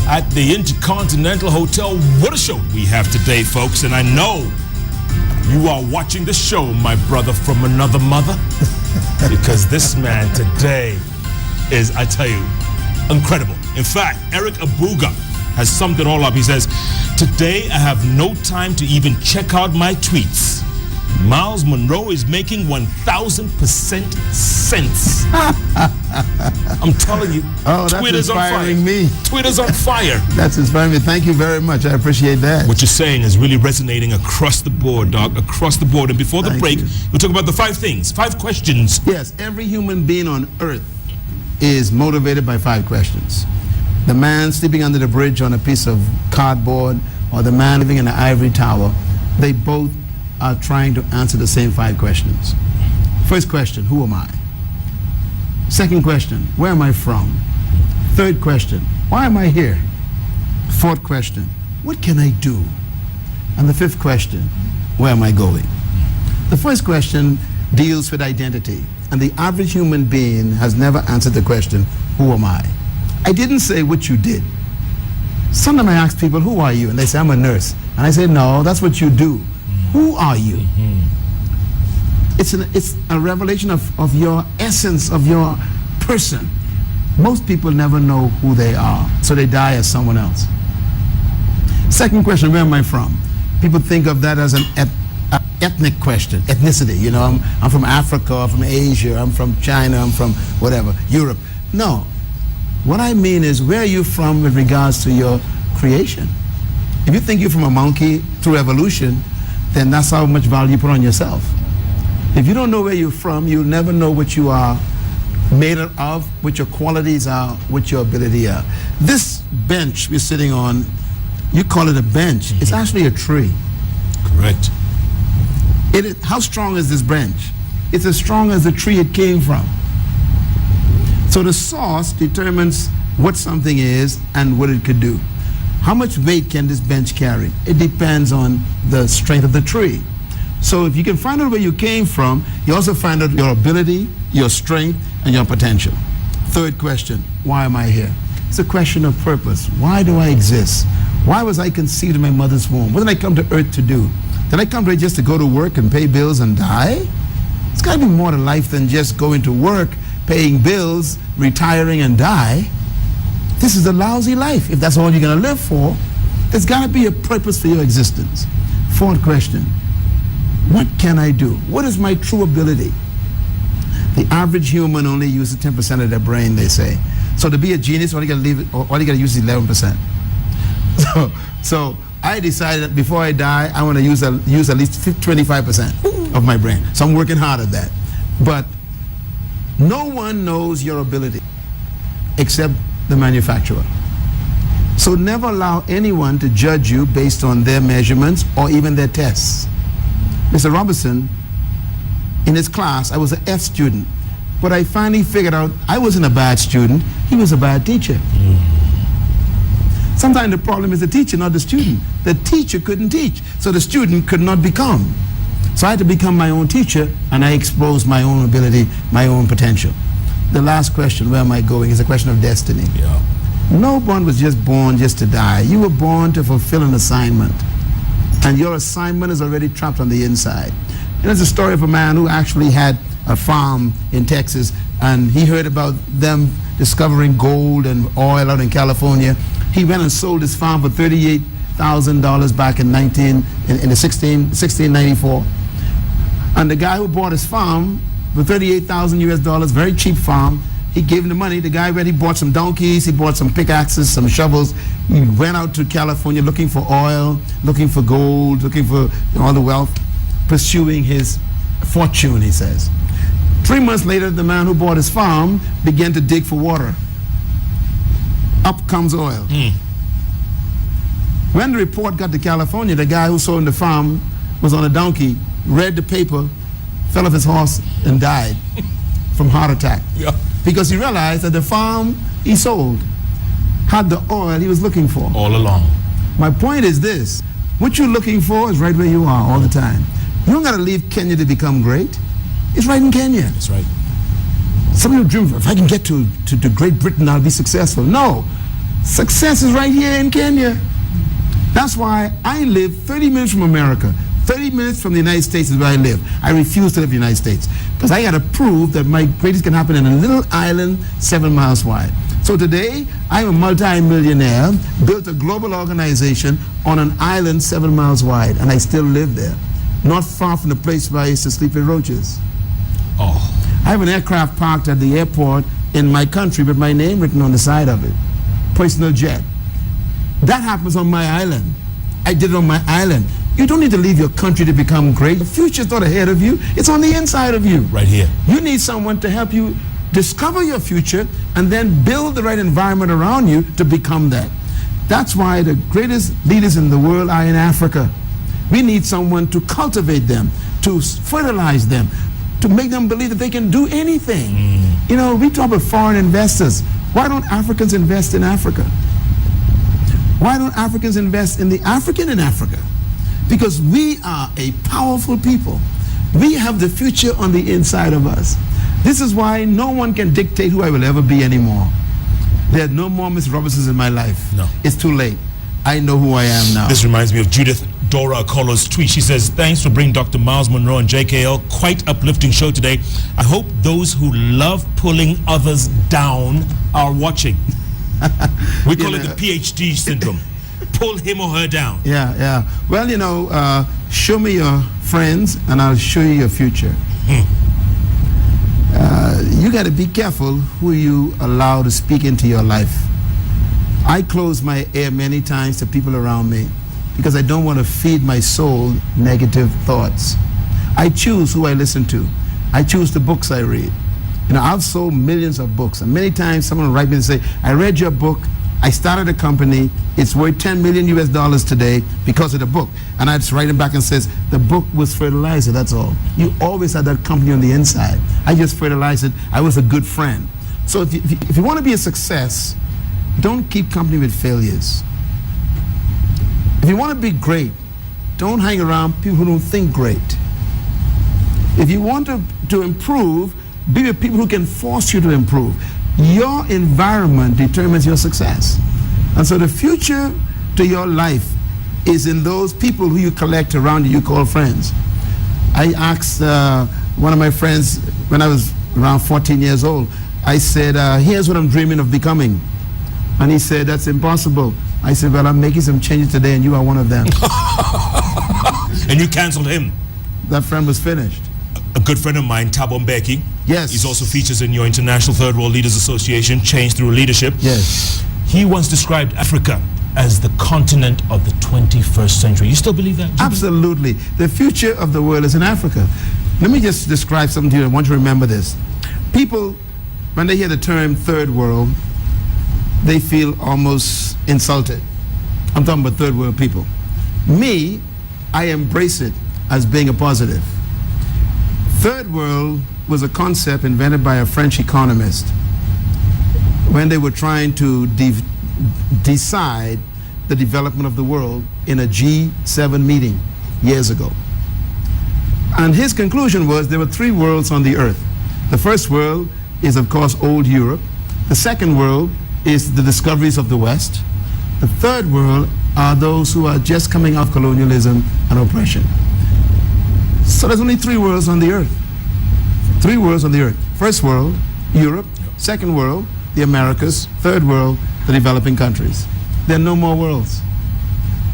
at the Intercontinental Hotel. What a show we have today, folks. And I know you are watching the show, my brother from another mother, because this man today is, I tell you, incredible. In fact, Eric Abuga has summed it all up. He says, today I have no time to even check out my tweets. Myles Monroe is making 1,000% sense. I'm telling you, Twitter's inspiring me. Twitter's on fire. That's inspiring me. Thank you very much. I appreciate that. What you're saying is really resonating across the board, dog, across the board. And before the break, we'll talk about the 5 things, 5 questions. Yes, every human being on earth is motivated by 5 questions. The man sleeping under the bridge on a piece of cardboard, or the man living in an ivory tower, they both are trying to answer the same 5 questions. First question, who am I? Second question, where am I from? Third question, why am I here? Fourth question, what can I do? And the fifth question, where am I going? The first question deals with identity, and the average human being has never answered the question, who am I? I didn't say what you did. Sometimes I ask people, who are you? And they say, I'm a nurse. And I say, no, that's what you do. Who are you? It's a revelation of your essence, of your person. Most people never know who they are, so they die as someone else. Second question, where am I from? People think of that as an ethnic question, ethnicity. You know, I'm from Africa, I'm from Asia, I'm from China, I'm from whatever, Europe. No. What I mean is, where are you from with regards to your creation? If you think you're from a monkey through evolution, then that's how much value you put on yourself. If you don't know where you're from, you'll never know what you are made of, what your qualities are, what your ability are. This bench we're sitting on, you call it a bench. It's actually a tree. Correct. How strong is this bench? It's as strong as the tree it came from. So the source determines what something is and what it could do. How much weight can this bench carry? It depends on the strength of the tree. So if you can find out where you came from, you also find out your ability, your strength, and your potential. Third question, why am I here? It's a question of purpose. Why do I exist? Why was I conceived in my mother's womb? What did I come to earth to do? Did I come to earth just to go to work and pay bills and die? It's got to be more to life than just going to work, paying bills, retiring, and die. This is a lousy life. If that's all you're going to live for, there's got to be a purpose for your existence. Fourth question, what can I do? What is my true ability? The average human only uses 10% of their brain, they say. So to be a genius, all you got to use is 11%. So I decided that before I die, I want to use at least 25% of my brain. So I'm working hard at that. But no one knows your ability except the manufacturer. So never allow anyone to judge you based on their measurements or even their tests. Mr. Robinson, in his class, I was an F student, but I finally figured out I wasn't a bad student, he was a bad teacher. Sometimes the problem is the teacher, not the student. The teacher couldn't teach, so the student could not become. So I had to become my own teacher, and I exposed my own ability, my own potential. The last question, where am I going, is a question of destiny. Yeah. No one was just born just to die. You were born to fulfill an assignment. And your assignment is already trapped on the inside. And there's a story of a man who actually had a farm in Texas, and he heard about them discovering gold and oil out in California. He went and sold his farm for $38,000 back in 1694. And the guy who bought his farm for $38,000 US, very cheap farm, he gave him the money. The guy went, he bought some donkeys, he bought some pickaxes, some shovels. He went out to California looking for oil, looking for gold, looking for all the wealth, pursuing his fortune, he says. 3 months later, the man who bought his farm began to dig for water. Up comes oil. When the report got to California, the guy who sold the farm was on a donkey, read the paper, fell off his horse, and died from heart attack. Yeah. Because he realized that the farm he sold had the oil he was looking for. All along. My point is this: what you're looking for is right where you are all the time. You don't got to leave Kenya to become great. It's right in Kenya. That's right. Some people dream, if I can get to Great Britain, I'll be successful. No. Success is right here in Kenya. That's why I live 30 minutes from America. 30 minutes from the United States is where I live. I refuse to live in the United States because I got to prove that my greatest can happen in a little island 7 miles wide. So today, I'm a multi-millionaire, built a global organization on an island 7 miles wide, and I still live there, not far from the place where I used to sleep with roaches. Oh. I have an aircraft parked at the airport in my country with my name written on the side of it. Personal jet. That happens on my island. I did it on my island. You don't need to leave your country to become great. The future's not ahead of you. It's on the inside of you. Right here. You need someone to help you discover your future and then build the right environment around you to become that. That's why the greatest leaders in the world are in Africa. We need someone to cultivate them, to fertilize them, to make them believe that they can do anything. You know, we talk about foreign investors. Why don't Africans invest in Africa? Why don't Africans invest in the African in Africa? Because we are a powerful people. We have the future on the inside of us. This is why no one can dictate who I will ever be anymore. There's no more Miss Robinsons in my life. No. It's too late. I know who I am now. This reminds me of Judith Dora Akolo's tweet. She says, thanks for bringing Dr. Myles Monroe and JKL. Quite uplifting show today. I hope those who love pulling others down are watching. We call it the PhD syndrome. Pull him or her down. Yeah. Well, you know, show me your friends and I'll show you your future. You got to be careful who you allow to speak into your life. I close my ear many times to people around me because I don't want to feed my soul negative thoughts. I choose who I listen to. I choose the books I read. You know, I've sold millions of books, and many times someone will write me and say, I read your book, I started a company, it's worth $10 million US today because of the book. And I just write him back and says, the book was fertilizer, that's all. You always had that company on the inside. I just fertilized it. I was a good friend. So if you want to be a success, don't keep company with failures. If you want to be great, don't hang around people who don't think great. If you want to improve, be with people who can force you to improve. Your environment determines your success. And so the future to your life is in those people who you collect around you call friends. I asked one of my friends when I was around 14 years old, I said, here's what I'm dreaming of becoming. And he said, that's impossible. I said, well, I'm making some changes today and you are one of them. And you canceled him. That friend was finished. A good friend of mine, Thabo Mbeki. Yes. He's also features in your International Third World Leaders Association, Change Through Leadership. Yes. He once described Africa as the continent of the 21st century. You still believe that? Absolutely. The future of the world is in Africa. Let me just describe something to you. I want you to remember this. People, when they hear the term third world, they feel almost insulted. I'm talking about third world people. Me, I embrace it as being a positive. Third world was a concept invented by a French economist when they were trying to decide the development of the world in a G7 meeting years ago. And his conclusion was there were 3 worlds on the earth. The first world is, of course, old Europe. The second world is the discoveries of the West. The third world are those who are just coming off colonialism and oppression. So there's only 3 worlds on the earth. 3 worlds on the earth. First world, Europe. Second world, the Americas. Third world, the developing countries. There are no more worlds.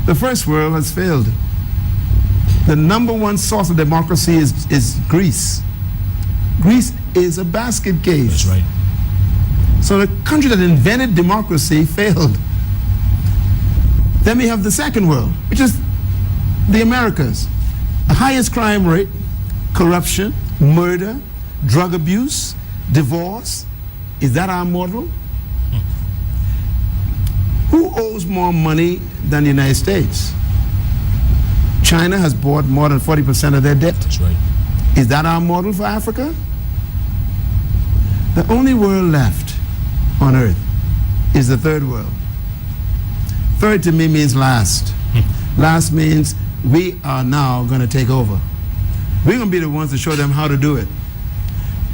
The first world has failed. The #1 source of democracy is Greece. Greece is a basket case. That's right. So the country that invented democracy failed. Then we have the second world, which is the Americas. The highest crime rate, corruption, murder, drug abuse, divorce. Is that our model? Who owes more money than the United States? China has bought more than 40% of their debt. That's right. Is that our model for Africa? The only world left on earth is the third world. Third to me means last. Last means we are now going to take over. We're going to be the ones to show them how to do it.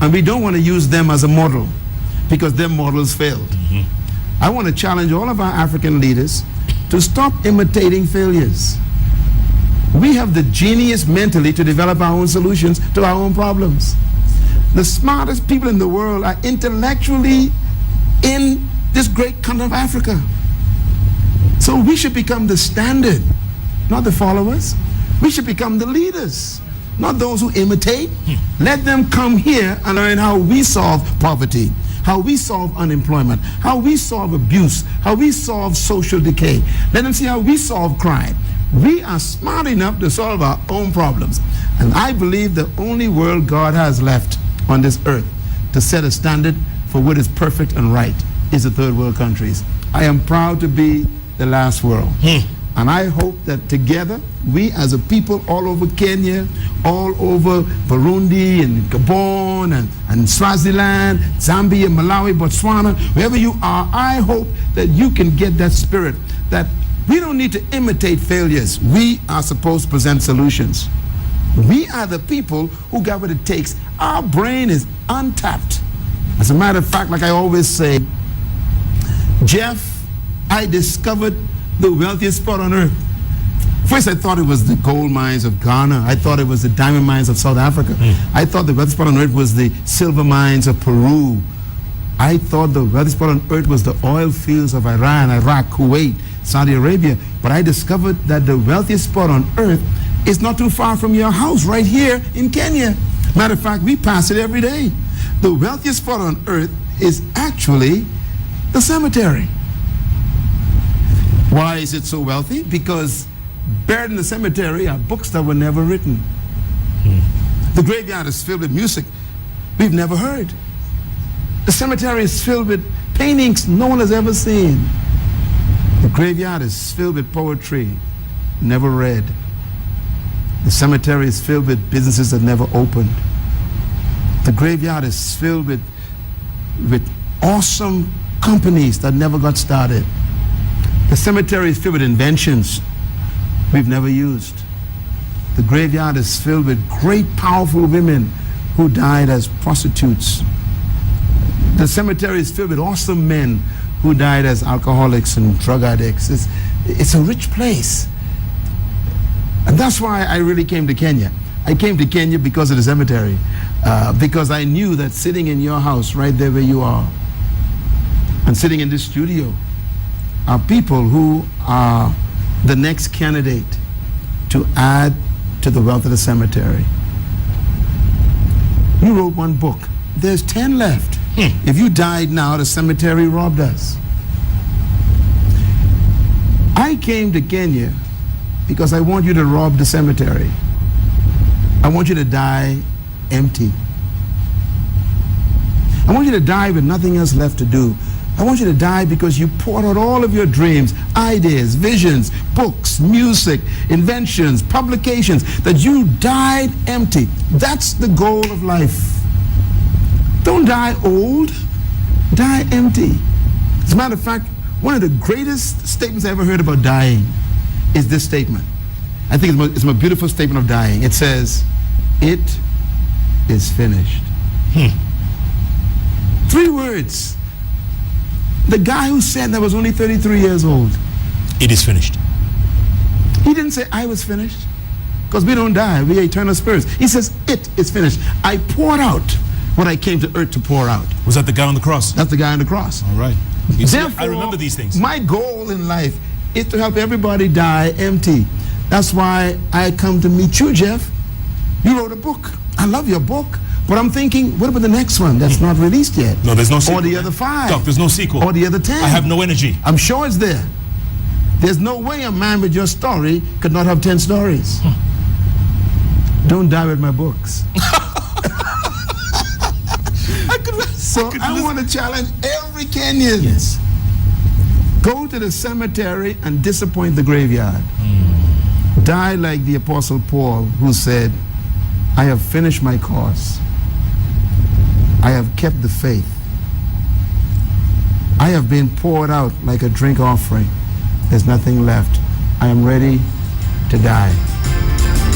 And we don't want to use them as a model because their models failed. I want to challenge all of our African leaders to stop imitating failures. We have the genius mentally to develop our own solutions to our own problems. The smartest people in the world are intellectually in this great continent of Africa. So we should become the standard, not the followers. We should become the leaders, not those who imitate. Let them come here and learn how we solve poverty, how we solve unemployment, how we solve abuse, how we solve social decay. Let them see how we solve crime. We are smart enough to solve our own problems. And I believe the only world God has left on this earth to set a standard for what is perfect and right is the third world countries. I am proud to be the last world. And I hope that together, we as a people all over Kenya, all over Burundi and Gabon and Swaziland, Zambia, Malawi, Botswana, wherever you are, I hope that you can get that spirit that we don't need to imitate failures. We are supposed to present solutions. We are the people who got what it takes. Our brain is untapped. As a matter of fact, like I always say, Jeff, I discovered the wealthiest spot on earth. First, I thought it was the gold mines of Ghana. I thought it was the diamond mines of South Africa. I thought the wealthiest spot on earth was the silver mines of Peru. I thought the wealthiest spot on earth was the oil fields of Iran, Iraq, Kuwait, Saudi Arabia. But I discovered that the wealthiest spot on earth is not too far from your house, right here in Kenya. Matter of fact, we pass it every day. The wealthiest spot on earth is actually the cemetery. Why is it so wealthy? Because buried in the cemetery are books that were never written. The graveyard is filled with music we've never heard. The cemetery is filled with paintings no one has ever seen. The graveyard is filled with poetry never read. The cemetery is filled with businesses that never opened. The graveyard is filled with awesome companies that never got started. The cemetery is filled with inventions we've never used. The graveyard is filled with great, powerful women who died as prostitutes. The cemetery is filled with awesome men who died as alcoholics and drug addicts. It's a rich place. And that's why I really came to Kenya. I came to Kenya because of the cemetery, because I knew that sitting in your house right there where you are, and sitting in this studio, are people who are the next candidate to add to the wealth of the cemetery. You wrote one book. There's 10 left. If you died now, the cemetery robbed us. I came to Kenya because I want you to rob the cemetery. I want you to die empty. I want you to die with nothing else left to do. I want you to die because you poured out all of your dreams, ideas, visions, books, music, inventions, publications, that you died empty. That's the goal of life. Don't die old, die empty. As a matter of fact, one of the greatest statements I ever heard about dying is this statement. I think it's my beautiful statement of dying. It says, "It is finished." 3 words. The guy who said that was only 33 years old. It is finished. He didn't say I was finished, because we don't die, we are eternal spirits. He says it is finished. I poured out what I came to earth to pour out. Was that the guy on the cross? That's the guy on the cross. All right. You see, Therefore, I remember these things. My goal in life is to help everybody die empty. That's why I come to meet you, Jeff. You wrote a book. I love your book. But I'm thinking, what about the next one that's not released yet? No, there's no sequel. Or the other 5. Doc, there's no sequel. Or the other 10. I have no energy. I'm sure it's there. There's no way a man with your story could not have 10 stories. Don't die with my books. I want to challenge every Kenyan. Yes. Go to the cemetery and disappoint the graveyard. Die like the Apostle Paul, who said, I have finished my course. I have kept the faith. I have been poured out like a drink offering. There's nothing left. I am ready to die.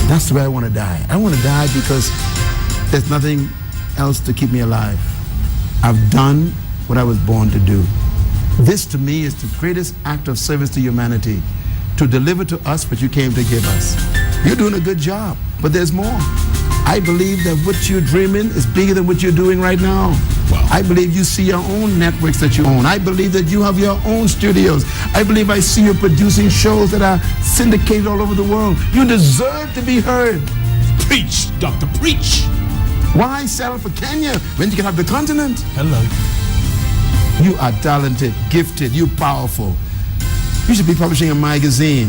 That's the way I want to die. I want to die because there's nothing else to keep me alive. I've done what I was born to do. This to me is the greatest act of service to humanity, to deliver to us what you came to give us. You're doing a good job, but there's more. I believe that what you're dreaming is bigger than what you're doing right now. Wow. I believe you see your own networks that you own. I believe that you have your own studios. I believe I see you producing shows that are syndicated all over the world. You deserve to be heard. Preach, Doctor, preach. Why settle for Kenya when you can have the continent? Hello. You are talented, gifted, you're powerful. You should be publishing a magazine.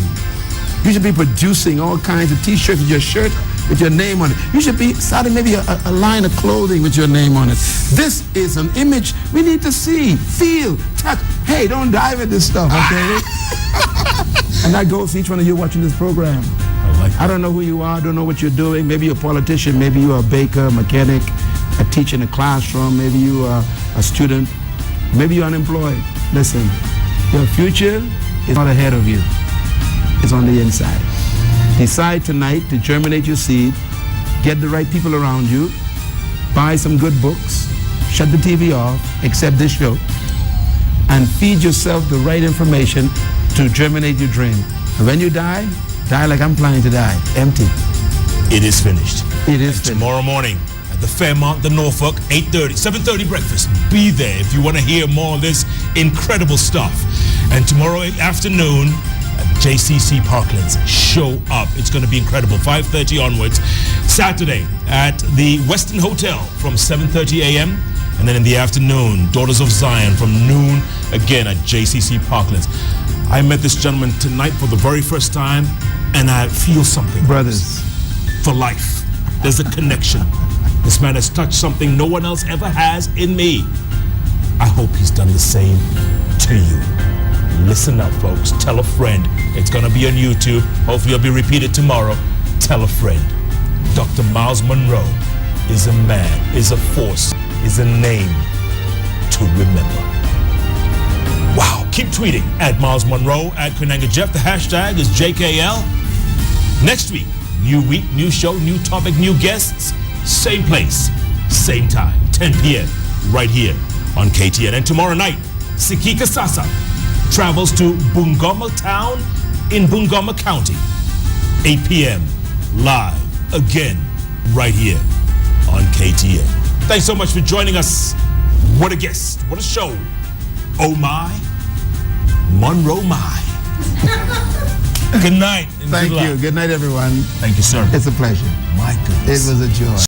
You should be producing all kinds of t-shirts with your shirt with your name on it. You should be starting maybe a line of clothing with your name on it. This is an image we need to see, feel, touch. Hey, don't dive at this stuff, okay? And that goes to each one of you watching this program. I don't know who you are, I don't know what you're doing. Maybe you're a politician, maybe you're a baker, mechanic, a teacher in a classroom, maybe you are a student, maybe you're unemployed. Listen, your future is not ahead of you. It's on the inside. Decide tonight to germinate your seed, get the right people around you, buy some good books, shut the TV off, except this show, and feed yourself the right information to germinate your dream. And when you die like I'm planning to die, empty. It is finished. It is finished. Tomorrow morning at the Fairmont, the Norfolk, 8:30, 7:30 breakfast. Be there if you want to hear more of this incredible stuff. And tomorrow afternoon at JCC Parklands, show up. It's going to be incredible. 5:30 onwards. Saturday at the Westin Hotel from 7:30 a.m. And then in the afternoon, Daughters of Zion from noon, again at JCC Parklands. I met this gentleman tonight for the very first time, and I feel something. Brothers. For life. There's a connection. This man has touched something no one else ever has in me. I hope he's done the same to you. Listen up, folks. Tell a friend. It's going to be on YouTube. Hopefully it'll be repeated tomorrow. Tell a friend. Dr. Myles Monroe is a man, is a force, is a name to remember. Wow. Keep tweeting at Myles Monroe, at Krenanga Jeff. The hashtag is JKL. Next week, new week, new show, new topic, new guests. Same place, same time, 10 p.m. right here on KTN. And tomorrow night, Sikika Sasa travels to Bungoma Town in Bungoma County. 8 p.m. live again right here on KTN. Thanks so much for joining us. What a guest. What a show. Oh my, Monroe my. Good night. And Thank good luck. you. Good night, everyone. Thank you, sir. It's a pleasure. My goodness. It was a joy.